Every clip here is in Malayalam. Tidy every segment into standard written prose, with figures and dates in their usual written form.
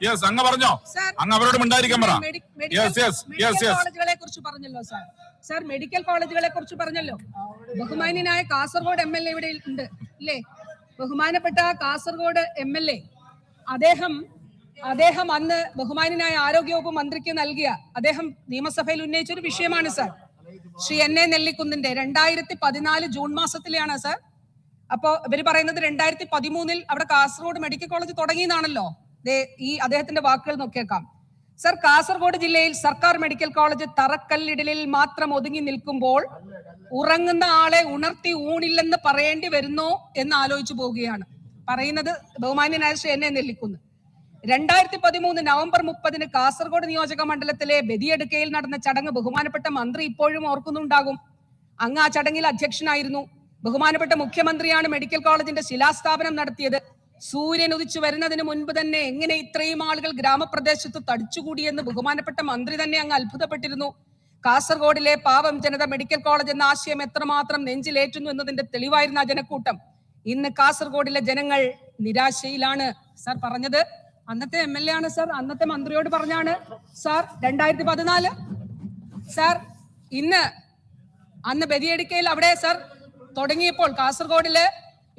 യെസ് അങ്ങ് പറഞ്ഞോ, അങ്ങ് അവരോട് മിണ്ടായിരിക്കാൻ പറ. കോളേജുകളെ കുറിച്ച് പറഞ്ഞല്ലോ സാർ. സാർ മെഡിക്കൽ കോളേജുകളെ കുറിച്ച് പറഞ്ഞല്ലോ. ബഹുമാന്യനായ കാസർഗോഡ് MLA ഇവിടെ ഉണ്ട് ഇല്ലേ? ബഹുമാനപ്പെട്ട കാസർഗോഡ് MLA അദ്ദേഹം അന്ന് ബഹുമാന്യനായ ആരോഗ്യവകുപ്പ് മന്ത്രിക്ക് നൽകിയ അദ്ദേഹം നിയമസഭയിൽ ഉന്നയിച്ച ഒരു വിഷയമാണ് സാർ. ശ്രീ NA നെല്ലിക്കുന്നിന്റെ 2014 ജൂൺ മാസത്തിലാണ് സാർ. അപ്പോ ഇവര് പറയുന്നത് 2013 അവിടെ കാസർഗോഡ് മെഡിക്കൽ കോളേജ് തുടങ്ങിയെന്നാണല്ലോ. ഈ അദ്ദേഹത്തിന്റെ വാക്കുകൾ നോക്കിയേക്കാം സർ. കാസർഗോഡ് ജില്ലയിൽ സർക്കാർ മെഡിക്കൽ കോളേജ് തറക്കല്ലിടലിൽ മാത്രം ഒതുങ്ങി നിൽക്കുമ്പോൾ ഉറങ്ങുന്ന ആളെ ഉണർത്തി ഊണില്ലെന്ന് പറയേണ്ടി വരുന്നോ എന്ന് ആലോചിച്ചു പോവുകയാണ് പറയുന്നത് ബഹുമാന്യനായ ശ്രീ NA നെല്ലിക്കുന്ന്. 2013 നവംബർ 30 കാസർഗോഡ് നിയോജക മണ്ഡലത്തിലെ ബദിയടുക്കയിൽ നടന്ന ചടങ്ങ് ബഹുമാനപ്പെട്ട മന്ത്രി ഇപ്പോഴും ഓർക്കുന്നുണ്ടാകും. അങ്ങ് ആ ചടങ്ങിൽ അധ്യക്ഷനായിരുന്നു. ബഹുമാനപ്പെട്ട മുഖ്യമന്ത്രിയാണ് മെഡിക്കൽ കോളേജിന്റെ ശിലാസ്ഥാപനം നടത്തിയത്. സൂര്യൻ ഉദിച്ചു വരുന്നതിന് മുൻപ് തന്നെ എങ്ങനെ ഇത്രയും ആളുകൾ ഗ്രാമപ്രദേശത്ത് തടിച്ചുകൂടിയെന്ന് ബഹുമാനപ്പെട്ട മന്ത്രി തന്നെ അങ്ങ് അത്ഭുതപ്പെട്ടിരുന്നു. കാസർഗോഡിലെ പാവം ജനത മെഡിക്കൽ കോളേജ് എന്ന ആശയം എത്രമാത്രം നെഞ്ചിലേറ്റുന്നു എന്നതിന്റെ തെളിവായിരുന്ന ആ ജനക്കൂട്ടം. ഇന്ന് കാസർഗോഡിലെ ജനങ്ങൾ നിരാശയിലാണ്. സാർ പറഞ്ഞത് അന്നത്തെ MLA ആണ് സാർ, അന്നത്തെ മന്ത്രിയോട് പറഞ്ഞാണ് സാർ. 2014 സാർ. അന്ന് ബദിയടുക്കയിൽ അവിടെ സാർ തുടങ്ങിയപ്പോൾ കാസർഗോഡില്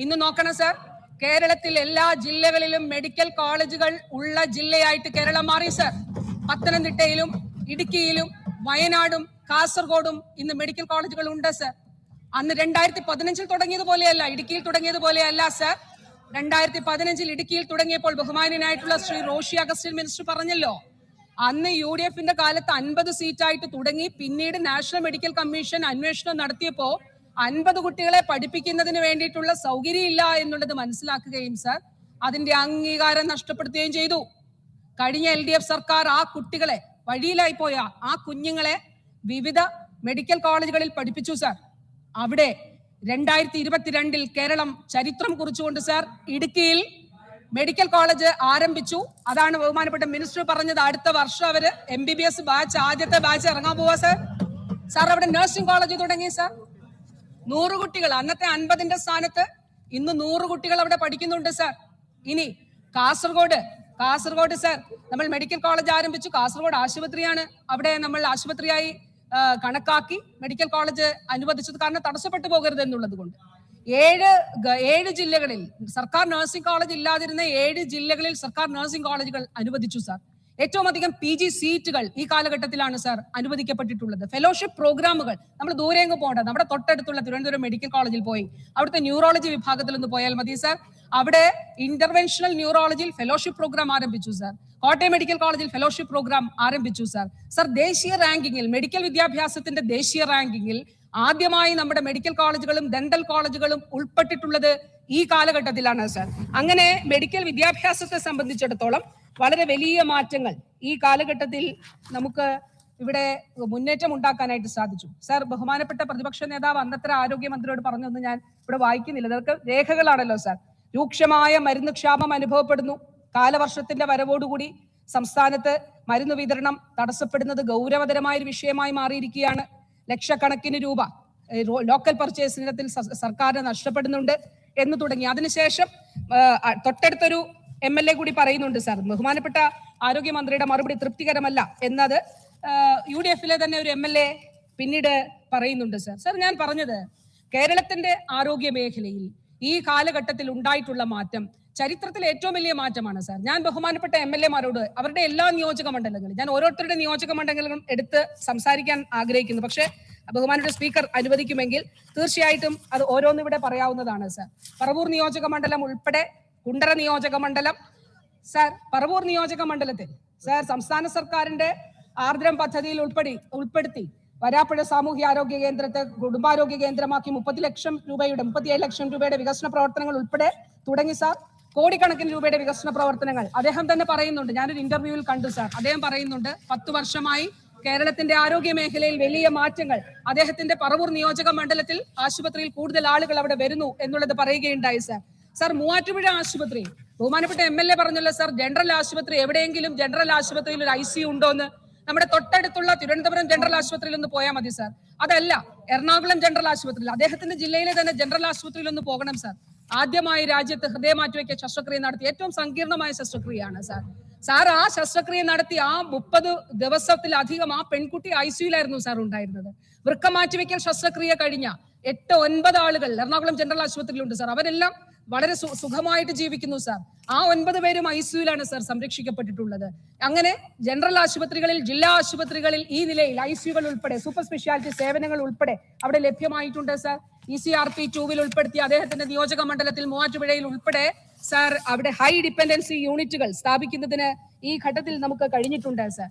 ഇന്ന് നോക്കണം സാർ, കേരളത്തിൽ എല്ലാ ജില്ലകളിലും മെഡിക്കൽ കോളേജുകൾ ഉള്ള ജില്ലയായിട്ട് കേരളം മാറി സാർ. പത്തനംതിട്ടയിലും ഇടുക്കിയിലും വയനാടും കാസർഗോഡും ഇന്ന് മെഡിക്കൽ കോളേജുകൾ ഉണ്ട് സാർ. അന്ന് 2015 തുടങ്ങിയതുപോലെയല്ല, ഇടുക്കിയിൽ തുടങ്ങിയതുപോലെയല്ല സാർ. 2015 ഇടുക്കിയിൽ തുടങ്ങിയപ്പോൾ ബഹുമാന്യനായിട്ടുള്ള ശ്രീ റോഷി അഗസ്റ്റിൻ മിനിസ്റ്റർ പറഞ്ഞല്ലോ, അന്ന് UDF കാലത്ത് 50 സീറ്റായിട്ട് തുടങ്ങി. പിന്നീട് നാഷണൽ മെഡിക്കൽ കമ്മീഷൻ അന്വേഷണം നടത്തിയപ്പോ 50 കുട്ടികളെ പഠിപ്പിക്കുന്നതിന് വേണ്ടിയിട്ടുള്ള സൗകര്യം ഇല്ല എന്നുള്ളത് മനസ്സിലാക്കുകയും സാർ അതിന്റെ അംഗീകാരം നഷ്ടപ്പെടുത്തുകയും ചെയ്തു. കഴിഞ്ഞ LDF സർക്കാർ ആ കുട്ടികളെ, വഴിയിലായി പോയ ആ കുഞ്ഞുങ്ങളെ വിവിധ മെഡിക്കൽ കോളേജുകളിൽ പഠിപ്പിച്ചു സാർ. അവിടെ 2022 കേരളം ചരിത്രം കുറിച്ചുകൊണ്ട് സാർ ഇടുക്കിയിൽ മെഡിക്കൽ കോളേജ് ആരംഭിച്ചു. അതാണ് ബഹുമാനപ്പെട്ട മിനിസ്റ്റർ പറഞ്ഞത്, അടുത്ത വർഷം അവര് MBBS ബാച്ച്, ആദ്യത്തെ ബാച്ച് ഇറങ്ങാൻ പോവാ സാർ. സാർ അവിടെ നഴ്സിംഗ് കോളേജ് തുടങ്ങി സാർ. 100 കുട്ടികൾ, അന്നത്തെ 50ന്റെ സ്ഥാനത്ത് ഇന്ന് 100 കുട്ടികൾ അവിടെ പഠിക്കുന്നുണ്ട് സാർ. ഇനി കാസർഗോഡ് സാർ നമ്മൾ മെഡിക്കൽ കോളേജ് ആരംഭിച്ചു. കാസർഗോഡ് ആശുപത്രിയാണ് അവിടെ നമ്മൾ ആശുപത്രിയായി കണക്കാക്കി മെഡിക്കൽ കോളേജ് അനുവദിച്ചത്. കാരണം തടസ്സപ്പെട്ടു പോകരുത് എന്നുള്ളത് കൊണ്ട് 7 ജില്ലകളിൽ സർക്കാർ നഴ്സിംഗ് കോളേജ് ഇല്ലാതിരുന്ന 7 ജില്ലകളിൽ സർക്കാർ നഴ്സിംഗ് കോളേജുകൾ അനുവദിച്ചു സാർ. ഏറ്റവും അധികം PG സീറ്റുകൾ ഈ കാലഘട്ടത്തിലാണ് സാർ അനുവദിക്കപ്പെട്ടിട്ടുള്ളത്. ഫെലോഷിപ്പ് പ്രോഗ്രാമുകൾ നമ്മൾ ദൂരെങ്ങ് പോകണ്ട, നമ്മുടെ തൊട്ടടുത്തുള്ള തിരുവനന്തപുരം മെഡിക്കൽ കോളേജിൽ പോയി അവിടുത്തെ ന്യൂറോളജി വിഭാഗത്തിൽ ഒന്ന് പോയാൽ മതി സാർ. അവിടെ ഇന്റർവെൻഷണൽ ന്യൂറോളജിയിൽ ഫെലോഷിപ്പ് പ്രോഗ്രാം ആരംഭിച്ചു സാർ. കോട്ടയം മെഡിക്കൽ കോളേജിൽ ഫെലോഷിപ്പ് പ്രോഗ്രാം ആരംഭിച്ചു സാർ. സാർ ദേശീയ റാങ്കിങ്ങിൽ, മെഡിക്കൽ വിദ്യാഭ്യാസത്തിന്റെ ദേശീയ റാങ്കിങ്ങിൽ ആദ്യമായി നമ്മുടെ മെഡിക്കൽ കോളേജുകളും ഡെന്റൽ കോളേജുകളും ഉൾപ്പെട്ടിട്ടുള്ളത് ഈ കാലഘട്ടത്തിലാണ് സാർ. അങ്ങനെ മെഡിക്കൽ വിദ്യാഭ്യാസത്തെ സംബന്ധിച്ചിടത്തോളം വളരെ വലിയ മാറ്റങ്ങൾ ഈ കാലഘട്ടത്തിൽ നമുക്ക് ഇവിടെ മുന്നേറ്റം ഉണ്ടാക്കാനായിട്ട് സാധിച്ചു സാർ. ബഹുമാനപ്പെട്ട പ്രതിപക്ഷ നേതാവ് അന്നത്തെ ആരോഗ്യമന്ത്രിയോട് പറഞ്ഞൊന്നും ഞാൻ ഇവിടെ വായിക്കുന്നില്ല, ഇതൊക്കെ രേഖകളാണല്ലോ സാർ. രൂക്ഷമായ മരുന്ന് ക്ഷാമം അനുഭവപ്പെടുന്നു. കാലവർഷത്തിന്റെ വരവോടുകൂടി സംസ്ഥാനത്ത് മരുന്ന് വിതരണം തടസ്സപ്പെടുന്നത് ഗൗരവതരമായ ഒരു വിഷയമായി മാറിയിരിക്കുകയാണ്. ലക്ഷക്കണക്കിന് രൂപ ലോക്കൽ പർച്ചേസ് ഇനത്തിൽ സർക്കാരിന് നഷ്ടപ്പെടുന്നുണ്ട് എന്ന് തുടങ്ങി. അതിനുശേഷം തൊട്ടടുത്തൊരു MLA കൂടി പറയുന്നുണ്ട് സാർ, ബഹുമാനപ്പെട്ട ആരോഗ്യമന്ത്രിയുടെ മറുപടി തൃപ്തികരമല്ല എന്നത് UDF തന്നെ ഒരു MLA പിന്നീട് പറയുന്നുണ്ട് സാർ. സാർ ഞാൻ പറഞ്ഞത് കേരളത്തിന്റെ ആരോഗ്യ മേഖലയിൽ ഈ കാലഘട്ടത്തിൽ ഉണ്ടായിട്ടുള്ള മാറ്റം ചരിത്രത്തിലെ ഏറ്റവും വലിയ മാറ്റമാണ് സാർ. ഞാൻ ബഹുമാനപ്പെട്ട MLA-മാരോട് അവരുടെ എല്ലാ നിയോജക മണ്ഡലങ്ങളും, ഞാൻ ഓരോരുത്തരുടെ നിയോജക മണ്ഡലങ്ങളും എടുത്ത് സംസാരിക്കാൻ ആഗ്രഹിക്കുന്നു. പക്ഷേ ബഹുമാനപ്പെട്ട സ്പീക്കർ അനുവദിക്കുമെങ്കിൽ തീർച്ചയായിട്ടും അത് ഓരോന്നും ഇവിടെ പറയാവുന്നതാണ് സാർ. പറവൂർ നിയോജക മണ്ഡലം ഉൾപ്പെടെ കുണ്ടറ നിയോജക മണ്ഡലം സാർ. പറവൂർ നിയോജക മണ്ഡലത്തിൽ സാർ സംസ്ഥാന സർക്കാരിന്റെ ആർദ്രം പദ്ധതിയിൽ ഉൾപ്പെടുത്തി വരാപ്പുഴ സാമൂഹ്യാരോഗ്യ കേന്ദ്രത്തെ കുടുംബാരോഗ്യ കേന്ദ്രമാക്കി 37 ലക്ഷം രൂപയുടെ വികസന പ്രവർത്തനങ്ങൾ ഉൾപ്പെടെ തുടങ്ങി സാർ. കോടിക്കണക്കിന് രൂപയുടെ വികസന പ്രവർത്തനങ്ങൾ അദ്ദേഹം തന്നെ പറയുന്നുണ്ട്. ഞാനൊരു ഇന്റർവ്യൂവിൽ കണ്ടു സാർ. അദ്ദേഹം പറയുന്നുണ്ട് 10 വർഷമായി കേരളത്തിന്റെ ആരോഗ്യ മേഖലയിൽ വലിയ മാറ്റങ്ങൾ. അദ്ദേഹത്തിന്റെ പറവൂർ നിയോജക മണ്ഡലത്തിൽ ആശുപത്രിയിൽ കൂടുതൽ ആളുകൾ അവിടെ വരുന്നു എന്നുള്ളത് പറയുകയുണ്ടായി സാർ. സാർ മൂവാറ്റുപുഴ ആശുപത്രി ബഹുമാനപ്പെട്ട MLA പറഞ്ഞല്ലോ സാർ, ജനറൽ ആശുപത്രി എവിടെയെങ്കിലും ജനറൽ ആശുപത്രിയിൽ ഒരു ICU ഉണ്ടോന്ന് നമ്മുടെ തൊട്ടടുത്തുള്ള തിരുവനന്തപുരം ജനറൽ ആശുപത്രിയിൽ ഒന്ന് പോയാൽ മതി സാർ. അതല്ല എറണാകുളം ജനറൽ ആശുപത്രിയിൽ, അദ്ദേഹത്തിന്റെ ജില്ലയിലെ തന്നെ ജനറൽ ആശുപത്രിയിൽ ഒന്ന് പോകണം സാർ. ആദ്യമായി രാജ്യത്ത് ഹൃദയമാറ്റിവെക്കൽ ശസ്ത്രക്രിയ നടത്തി ഏറ്റവും സങ്കീർണമായ ശസ്ത്രക്രിയയാണ് സാർ. സാർ ആ ശസ്ത്രക്രിയ നടത്തി ആ 30 ദിവസത്തിലധികം ആ പെൺകുട്ടി ICUലായിരുന്നു സാർ ഉണ്ടായിരുന്നത്. വൃക്ക മാറ്റിവെക്കൽ ശസ്ത്രക്രിയ കഴിഞ്ഞ 8-9 ആളുകൾ എറണാകുളം ജനറൽ ആശുപത്രിയിലുണ്ട് സാർ. അവരെല്ലാം വളരെ സുഖമായിട്ട് ജീവിക്കുന്നു സാർ. ആ 9 പേരും ICUലാണ് സാർ സംരക്ഷിക്കപ്പെട്ടിട്ടുള്ളത്. അങ്ങനെ ജനറൽ ആശുപത്രികളിൽ, ജില്ലാ ആശുപത്രികളിൽ ഈ നിലയിൽ ICUകൾ ഉൾപ്പെടെ സൂപ്പർ സ്പെഷ്യാലിറ്റി സേവനങ്ങൾ ഉൾപ്പെടെ അവിടെ ലഭ്യമായിട്ടുണ്ട് സാർ. ECRP 2 ഉൾപ്പെടുത്തി അദ്ദേഹത്തിന്റെ നിയോജക മണ്ഡലത്തിൽ മൂവാറ്റുപുഴയിൽ ഉൾപ്പെടെ സാർ അവിടെ ഹൈ ഡിപ്പെൻഡൻസി യൂണിറ്റുകൾ സ്ഥാപിക്കുന്നതിന് ഈ ഘട്ടത്തിൽ നമുക്ക് കഴിഞ്ഞിട്ടുണ്ട് സാർ.